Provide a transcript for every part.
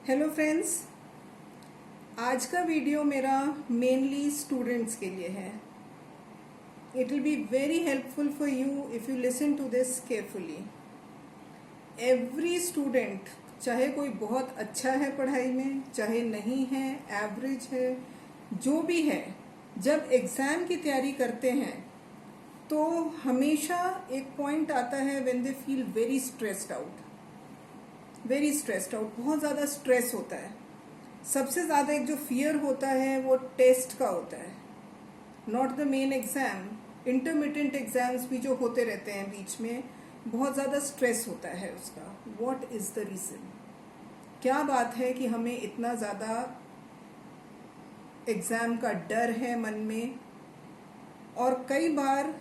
Hello friends, आज का video मेरा मेनली स्टूडेंट्स के लिए है. It will be very helpful for you if you listen to this carefully. Every student, चाहे कोई बहुत अच्छा है पढ़ाई में, चाहे नहीं है, एवरेज है, जो भी है, जब एग्ज़ाम की तैयारी करते हैं तो हमेशा एक पॉइंट आता है when they feel very stressed out. बहुत ज़्यादा स्ट्रेस होता है. सबसे ज़्यादा एक जो फियर होता है वो टेस्ट का होता है, not the main exam. Intermediate exams भी जो होते रहते हैं बीच में, बहुत ज़्यादा स्ट्रेस होता है उसका. What is the reason? क्या बात है कि हमें इतना ज़्यादा एग्ज़ाम का डर है मन में, और कई बार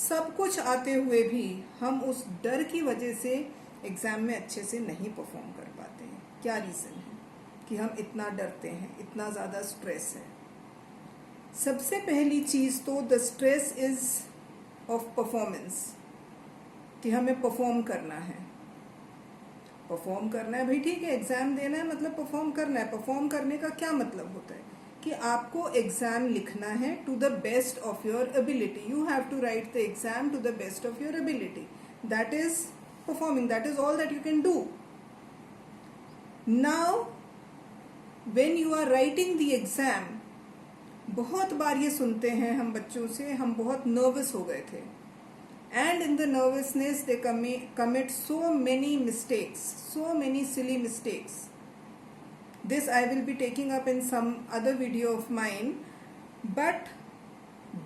सब कुछ आते हुए भी हम उस डर की वजह से एग्ज़ाम में अच्छे से नहीं परफॉर्म कर पाते हैं. क्या रीज़न है कि हम इतना डरते हैं, इतना ज़्यादा स्ट्रेस है? सबसे पहली चीज़ तो the stress is of performance, कि हमें परफॉर्म करना है. भाई ठीक है, एग्ज़ाम देना है मतलब परफॉर्म करना है. परफॉर्म करने का क्या मतलब होता है? कि आपको एग्ज़ाम लिखना है to the best of your ability. You have to write the exam to the best of your ability. That is performing. That is all that you can do. Now when you are writing the exam, बहुत बार ये सुनते हैं हम बच्चों से, हम बहुत nervous हो गए थे, and in the nervousness they commit so many mistakes, so many silly mistakes. This I will be taking up in some other video of mine. But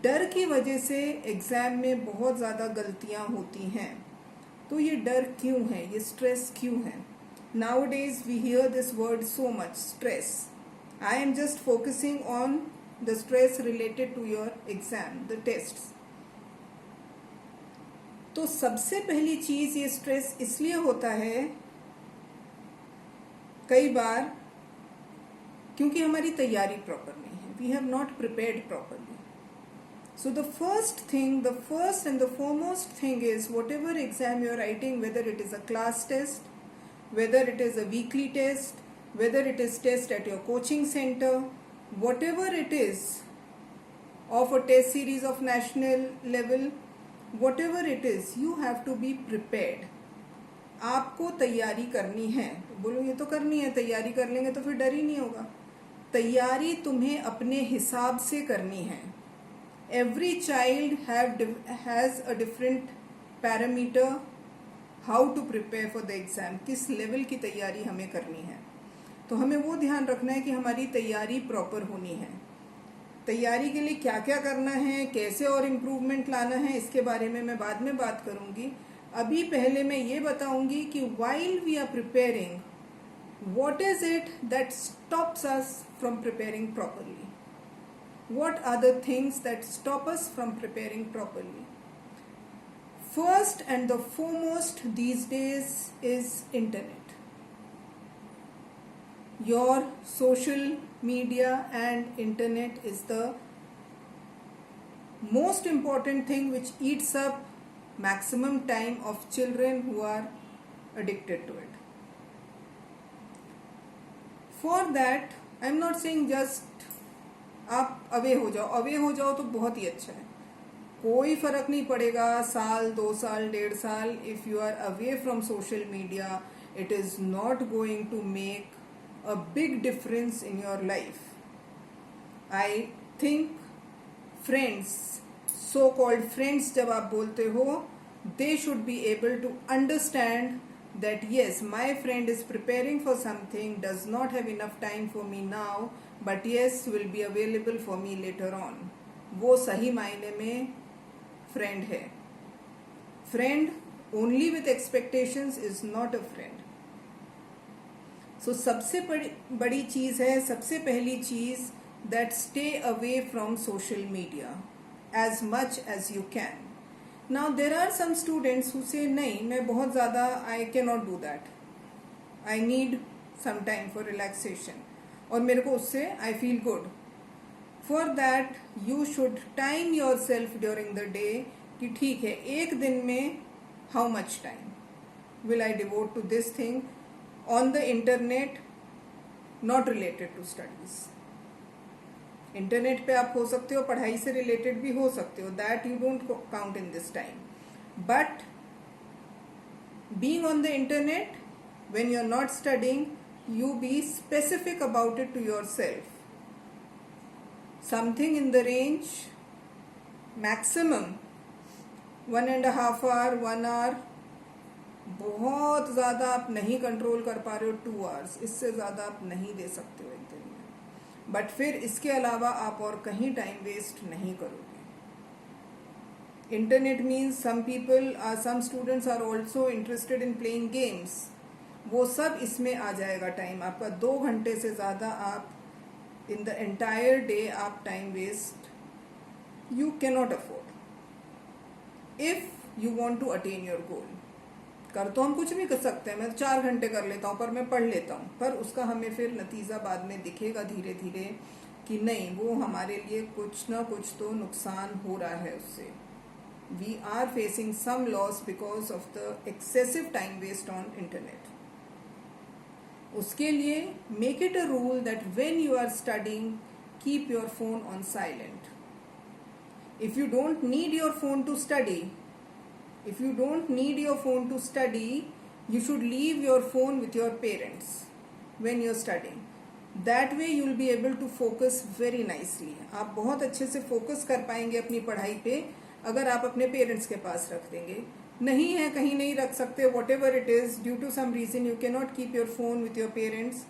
डर की वजह से एग्ज़ाम में बहुत ज़्यादा गलतियाँ होती हैं. तो ये डर क्यों है, ये स्ट्रेस क्यों है? Nowadays we hear this word so much, stress. I am just focusing on the stress related to your exam, the tests. तो सबसे पहली चीज़, ये स्ट्रेस इसलिए होता है कई बार क्योंकि हमारी तैयारी प्रॉपर नहीं है. We have not prepared properly. So the first and the foremost thing is, whatever exam you are writing, whether it is a class test, whether it is a weekly test, whether it is test at your coaching center, whatever it is, of a test series of national level, whatever it is, you have to be prepared. आपको तैयारी करनी है. बोलो ये तो करनी है, तैयारी कर लेंगे तो फिर डर ही नहीं होगा. तैयारी तुम्हें अपने हिसाब से करनी है. Every child has a different parameter how to prepare for the exam. किस लेवल की तैयारी हमें करनी है, तो हमें वो ध्यान रखना है कि हमारी तैयारी प्रॉपर होनी है. तैयारी के लिए क्या क्या करना है, कैसे और इम्प्रूवमेंट लाना है, इसके बारे में मैं बाद में बात करूँगी. अभी पहले मैं ये बताऊँगी कि while we are preparing, what is it that stops us from preparing properly? What are the things that stop us from preparing properly? First and the foremost these days is internet. Your social media and internet is the most important thing which eats up maximum time of children who are addicted to it. For that, I am not saying just आप away हो जाओ तो बहुत ही अच्छा है. कोई फ़र्क नहीं पड़ेगा, साल 2 साल 1.5 साल. If you are away from social media, it is not going to make a big difference in your life. I think friends, so called friends जब आप बोलते हो, they should be able to understand that yes, my friend is preparing for something, does not have enough time for me now, but yes, will be available for me later on. वो सही मायने में friend है. Friend only with expectations is not a friend. So सबसे बड़ी चीज़ है, सबसे पहली चीज़, that stay away from social media as much as you can. Now there are some students who say नहीं, मैं बहुत ज़्यादा I cannot do that. I need some time for relaxation. और मेरे को उससे I feel good. For that you should time yourself during the day कि ठीक है, एक दिन में how much time will I devote to this thing on the internet not related to studies. Internet पे आप हो सकते हो, पढ़ाई से रिलेटेड भी हो सकते हो, that you don't count in this time. But being on the internet when you're not studying, you be specific about it to yourself. Something in the range maximum 1.5 hour, 1 hour. बहुत ज़्यादा आप नहीं control कर पा रहे हो 2 hours, इससे ज़्यादा आप नहीं दे सकते हो एक दिन में. बट फिर इसके अलावा आप और कहीं टाइम वेस्ट नहीं करोगे. Internet means some students are also interested in playing games. वो सब इसमें आ जाएगा टाइम आपका. 2 घंटे से ज़्यादा आप in the entire day आप time waste you cannot afford if you want to attain your goal. कर तो हम कुछ भी कर सकते हैं. मैं 4 घंटे कर लेता हूँ, पर मैं पढ़ लेता हूँ, पर उसका हमें फिर नतीजा बाद में दिखेगा धीरे धीरे कि नहीं, वो हमारे लिए कुछ ना कुछ तो नुकसान हो रहा है उससे. We are facing some loss because of the excessive time waste on internet. उसके लिए make it a rule that when you are studying, keep your phone on silent. If you don't need your phone to study, you should leave your phone with your parents when you're studying. That way you will be able to focus very nicely. आप बहुत अच्छे से focus कर पाएंगे अपनी पढ़ाई पे अगर आप अपने पेरेंट्स के पास रख देंगे. नहीं है, कहीं नहीं रख सकते, whatever it is, due to some reason you can not keep your phone with your parents,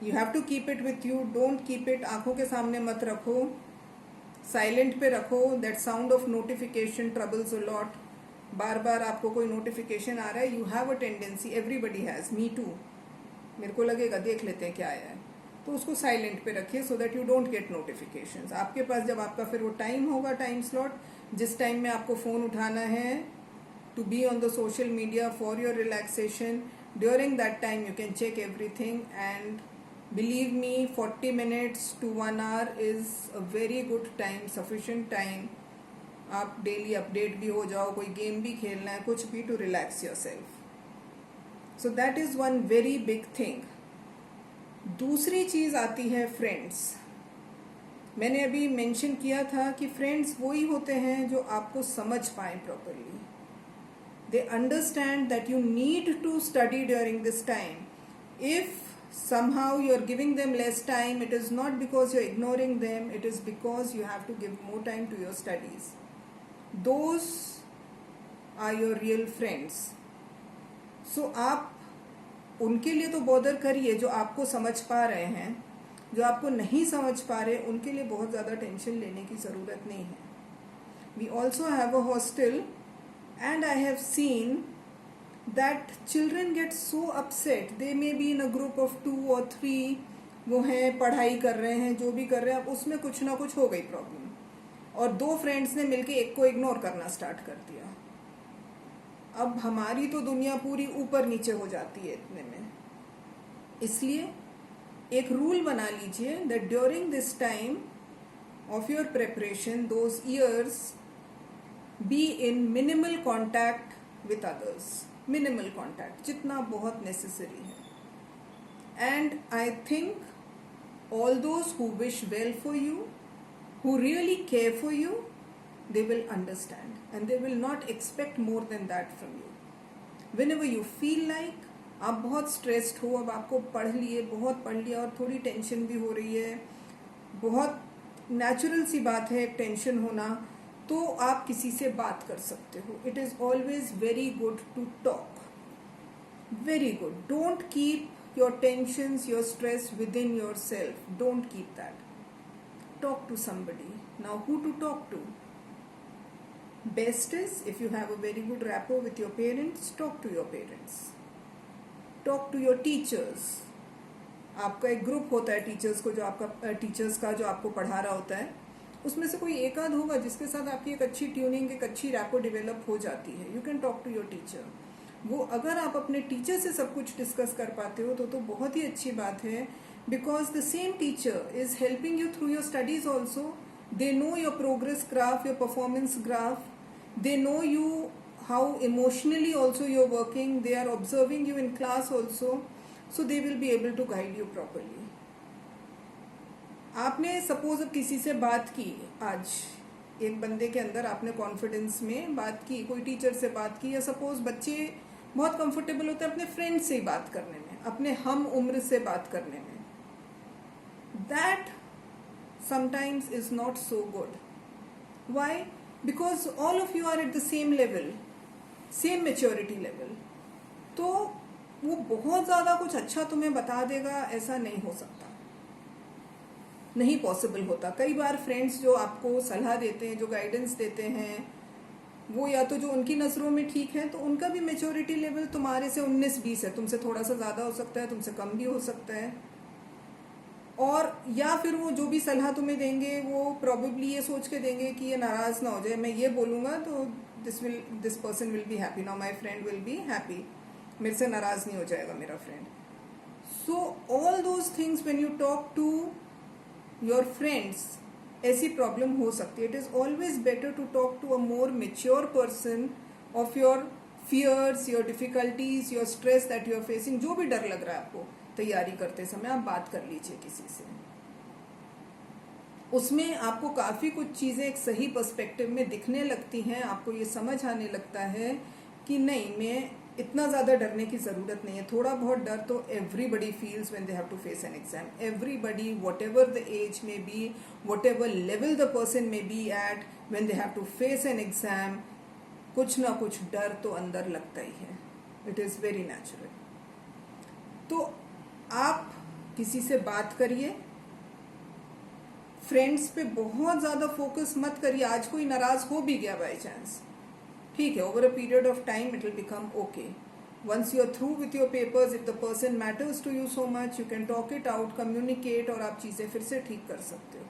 you have to keep it with you. Don't keep it आंखों के सामने मत रखो, साइलेंट पे रखो. That sound of notification troubles a lot. बार बार आपको कोई नोटिफिकेशन आ रहा है, you have a tendency, everybody has, me too, मेरे को लगेगा देख लेते हैं क्या आया है, तो उसको साइलेंट पे रखिए so that you don't get notifications. आपके पास जब आपका फिर वो टाइम होगा, टाइम स्लॉट, जिस टाइम में आपको फ़ोन उठाना है to be on the social media for your relaxation, during that time you can check everything. And believe me, 40 minutes to 1 hour is a very good time, sufficient time. आप daily update भी हो जाओ, कोई game भी खेलना है, कुछ भी, to relax your self. So that is one very big thing. दूसरी चीज़ आती है फ्रेंड्स. मैंने अभी मेंशन किया था कि फ्रेंड्स वही होते हैं जो आपको समझ पाएं properly. They understand that you need to study during this time. If somehow you are giving them less time, it is not because you are ignoring them, it is because you have to give more time to your studies. Those are your real friends. So आप उनके लिए तो bother करिए जो आपको समझ पा रहे हैं. जो आपको नहीं समझ पा रहे उनके लिए बहुत ज़्यादा टेंशन लेने की ज़रूरत नहीं है. We also have a hostel and I have seen that children get so upset. They may be in a group of 2 or 3, वो हैं, पढ़ाई कर रहे हैं, जो भी कर रहे हैं, अब उसमें कुछ ना कुछ हो गई प्रॉब्लम, और 2 फ्रेंड्स ने मिलके एक को इग्नोर करना स्टार्ट कर दिया. अब हमारी तो दुनिया पूरी ऊपर नीचे हो जाती है इतने में. इसलिए एक रूल बना लीजिए that during this time of your preparation, those years, be in minimal contact with others. Minimal contact जितना बहुत नेसेसरी है. And I think all those who wish well for you, who really care for you, they will understand and they will not expect more than that from you. Whenever you feel like आप बहुत stressed हो, अब आपको पढ़ लिए, बहुत पढ़ लिया और थोड़ी टेंशन भी हो रही है, बहुत नेचुरल सी बात है एक टेंशन होना, तो आप किसी से बात कर सकते हो. It is always very good to talk, very good. Don't keep your tensions, your stress with in your self. Don't keep that. Talk to somebody. Now who to talk to? Best is if you have a very good rapport with your parents, talk to your parents. Talk to your teachers. आपका एक group होता है teachers का जो आपको पढ़ा रहा होता है, उसमें से कोई एक आध होगा जिसके साथ आपकी एक अच्छी ट्यूनिंग, एक अच्छी रैपो डेवलप हो जाती है. You can talk to your teacher. वो अगर आप अपने टीचर से सब कुछ डिस्कस कर पाते हो तो बहुत ही अच्छी बात है, because the same teacher is helping you through your studies also. They know your progress graph, your performance graph. They know you how emotionally also you're working. They are observing you in class also. so they will be able to guide you properly. आपने suppose अब किसी से बात की, आज एक बंदे के अंदर आपने कॉन्फिडेंस में बात की, कोई टीचर से बात की, या सपोज बच्चे बहुत कंफर्टेबल होते हैं अपने फ्रेंड से ही बात करने में, अपने हम उम्र से बात करने में. That sometimes is not so good. Why? Because all of you are at the same level, same maturity level. तो वो बहुत ज़्यादा कुछ अच्छा तुम्हें बता देगा ऐसा नहीं हो सकता, नहीं पॉसिबल होता. कई बार फ्रेंड्स जो आपको सलाह देते हैं, जो गाइडेंस देते हैं, वो या तो जो उनकी नज़रों में ठीक है, तो उनका भी मेच्योरिटी लेवल तुम्हारे से 19-20 है, तुमसे थोड़ा सा ज़्यादा हो सकता है, तुमसे कम भी हो सकता है. और या फिर वो जो भी सलाह तुम्हें देंगे वो प्रॉबेबली ये सोच के देंगे कि ये नाराज़ ना हो जाए, मैं ये बोलूँगा तो this person will be happy, now my friend will be happy, मेरे से नाराज़ नहीं हो जाएगा मेरा friend. So all those things when you talk to your friends, ऐसी प्रॉब्लम हो सकती है. It is always better to talk to a more mature person of your fears, your difficulties, your stress that you are facing. जो भी डर लग रहा है आपको तैयारी करते समय, आप बात कर लीजिए किसी से. उसमें आपको काफ़ी कुछ चीज़ें एक सही पर्सपेक्टिव में दिखने लगती हैं, आपको ये समझ आने लगता है कि नहीं, मैं इतना ज़्यादा डरने की ज़रूरत नहीं है. थोड़ा बहुत डर तो everybody feels when they have to face an exam. Everybody, whatever the age में be, whatever level the person में be at, when they have to face an exam, कुछ ना कुछ डर तो अंदर लगता ही है. It is very natural. तो आप किसी से बात करिए, फ्रेंड्स पे बहुत ज़्यादा फोकस मत करिए. आज कोई नाराज़ हो भी गया बाई चांस, ठीक है, over a period of time it will become okay. Once you are through with your papers, if the person matters to you so much, you can talk it out, communicate, और आप चीज़ें फिर से ठीक कर सकते हो.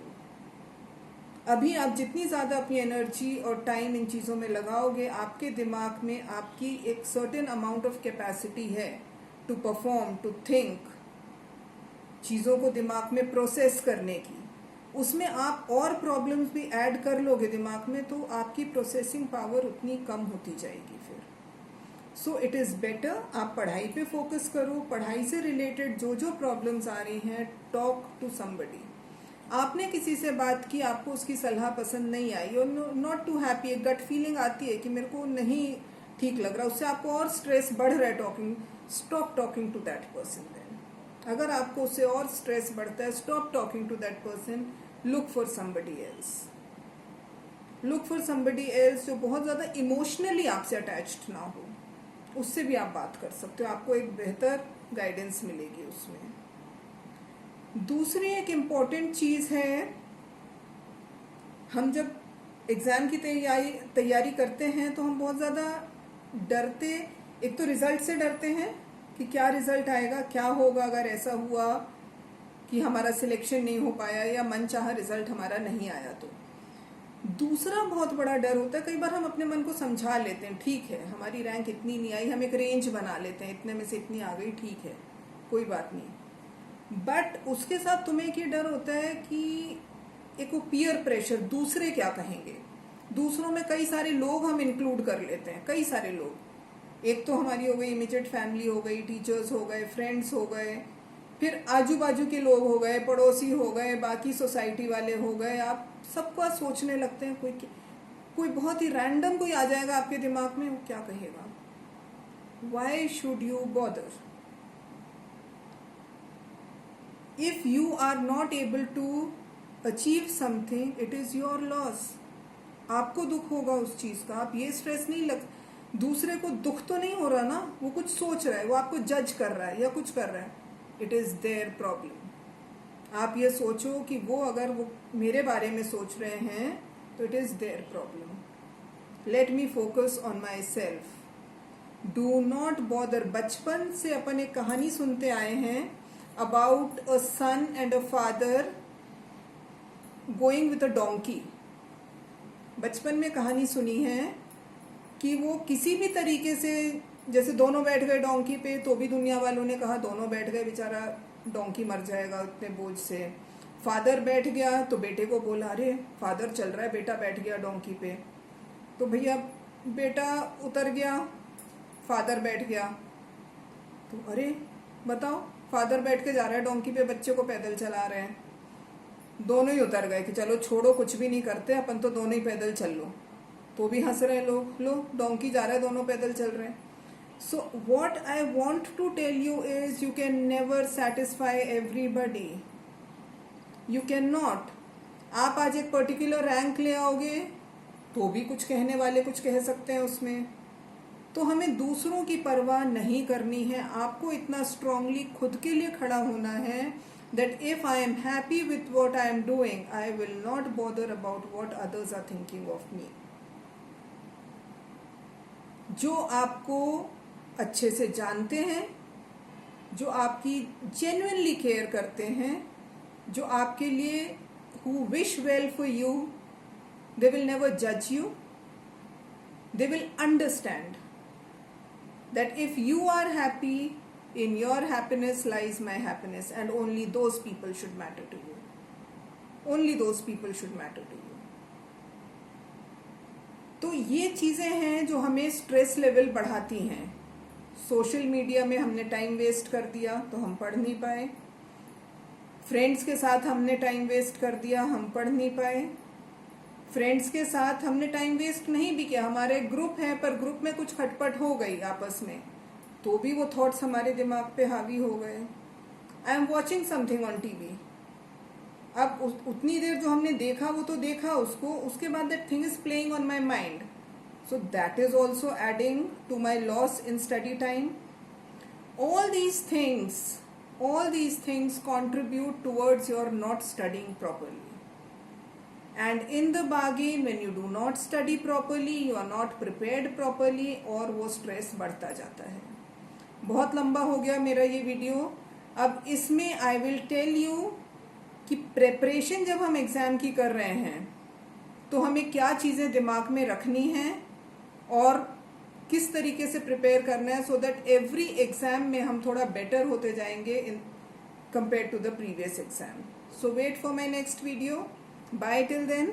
अभी आप जितनी ज़्यादा अपनी एनर्जी और टाइम इन चीज़ों में लगाओगे, आपके दिमाग में आपकी एक सर्टेन अमाउंट ऑफ कैपेसिटी है टू परफॉर्म, टू थिंक, चीज़ों को दिमाग में प्रोसेस करने की. उसमें आप और प्रॉब्लम्स भी ऐड कर लोगे दिमाग में, तो आपकी प्रोसेसिंग पावर उतनी कम होती जाएगी फिर. सो इट इज़ बेटर आप पढ़ाई पे फोकस करो. पढ़ाई से रिलेटेड जो जो प्रॉब्लम्स आ रही हैं, टॉक टू समबडी. आपने किसी से बात की, आपको उसकी सलाह पसंद नहीं आई, यू नॉट टू हैप्पी, एक गट फीलिंग आती है कि मेरे को नहीं ठीक लग रहा, उससे आपको और स्ट्रेस बढ़ रहा है talking, stop talking to that person. अगर आपको उससे और स्ट्रेस बढ़ता है, stop talking to that person, look for somebody else. Look for somebody else जो बहुत ज़्यादा इमोशनली आपसे अटैच्ड ना हो, उससे भी आप बात कर सकते हो. आपको एक बेहतर गाइडेंस मिलेगी उसमें. दूसरी एक इम्पॉर्टेंट चीज़ है, हम जब एग्ज़ाम की तैयारी करते हैं तो हम बहुत ज़्यादा डरते, एक तो रिजल्ट से डरते हैं कि क्या रिजल्ट आएगा, क्या होगा अगर ऐसा हुआ कि हमारा सिलेक्शन नहीं हो पाया या मनचाहा रिजल्ट हमारा नहीं आया. तो दूसरा बहुत बड़ा डर होता है, कई बार हम अपने मन को समझा लेते हैं, ठीक है हमारी रैंक इतनी नहीं आई, हम एक रेंज बना लेते हैं, इतने में से इतनी आ गई, ठीक है कोई बात नहीं. बट उसके साथ तुम्हें एक ये डर होता है कि एक वो पीयर प्रेशर, दूसरे क्या कहेंगे. दूसरों में कई सारे लोग हम इंक्लूड कर लेते हैं, कई सारे लोग. एक तो हमारी हो गई इमीडिएट फैमिली, हो गई टीचर्स, हो गए फ्रेंड्स, हो गए फिर आजू बाजू के लोग, हो गए पड़ोसी, हो गए बाकी सोसाइटी वाले, हो गए. आप सबका सोचने लगते हैं. कोई बहुत ही रैंडम कोई आ जाएगा आपके दिमाग में, वो क्या कहेगा. Why should you bother. If you are not able to achieve something, it is your loss. आपको दुख होगा उस चीज का. आप ये स्ट्रेस नहीं लग, दूसरे को दुख तो नहीं हो रहा ना, वो कुछ सोच रहा है, वो आपको जज कर रहा है या कुछ कर रहा है, इट इज देयर प्रॉब्लम. आप ये सोचो कि वो अगर वो मेरे बारे में सोच रहे हैं तो it is their problem. Let me focus on my self. Do not bother. बचपन से अपन एक कहानी सुनते आए हैं about a son and a father going with a donkey. बचपन में कहानी सुनी है कि वो किसी भी तरीके से, जैसे दोनों बैठ गए डोंकी पे, तो भी दुनिया वालों ने कहा दोनों बैठ गए, बेचारा डोंकी मर जाएगा उतने बोझ से. फादर बैठ गया तो बेटे को बोला, अरे फादर चल रहा है, बेटा बैठ गया डोंकी पे. तो भैया बेटा उतर गया, फादर बैठ गया. तो अरे बताओ, फादर बैठ के जा रहा है डोंकी पे, बच्चे को पैदल चला रहे हैं, दोनों ही उतर गए कि चलो छोड़ो, कुछ भी नहीं करते अपन, तो दोनों ही पैदल चल लो, तो भी हंस रहे हैं लोग, लो डोंकी जा रहा है, दोनों पैदल चल रहे हैं. So what I want to tell you is you can never satisfy everybody. You can not. आप आज एक पर्टिकुलर रैंक ले आओगे तो भी कुछ कहने वाले कुछ कह सकते हैं उसमें. तो हमें दूसरों की परवाह नहीं करनी है. आपको इतना स्ट्रांगली खुद के लिए खड़ा होना है that if I am happy with what I am doing, I will not bother about what others are thinking of me. जो आपको अच्छे से जानते हैं, जो आपकी genuinely केयर करते हैं, जो आपके लिए who wish well for you, they will never judge you. They will understand that if you are happy, in your happiness lies my happiness, and only those people should matter to you. Only those people should matter to you. तो ये चीज़ें हैं जो हमें stress level बढ़ाती हैं. Social media में हमने टाइम वेस्ट कर दिया तो हम पढ़ नहीं पाए. फ्रेंड्स के साथ हमने टाइम वेस्ट कर दिया, हम पढ़ नहीं पाए. फ्रेंड्स के साथ हमने टाइम वेस्ट नहीं भी किया, हमारे ग्रुप है पर ग्रुप में कुछ खटपट हो गई आपस में, तो भी वो थॉट्स हमारे दिमाग पे हावी हो गए. I am watching something on TV. अब उतनी देर जो हमने देखा वो तो देखा उसको, उसके बाद that thing is playing on my mind. So that is also adding to my loss in study time. All these things contribute towards your not studying properly. And in the bargain, when you do not study properly, you are not prepared properly, और वो stress बढ़ता जाता है. बहुत लंबा हो गया मेरा ये वीडियो. अब इसमें आई विल टेल यू कि प्रेपरेशन जब हम एग्ज़ाम की कर रहे हैं तो हमें क्या चीज़ें दिमाग में रखनी हैं और किस तरीके से प्रिपेयर करना है, सो दैट एवरी एग्ज़ाम में हम थोड़ा बेटर होते जाएंगे in compare to the previous exam. So wait for my next video. Bye till then.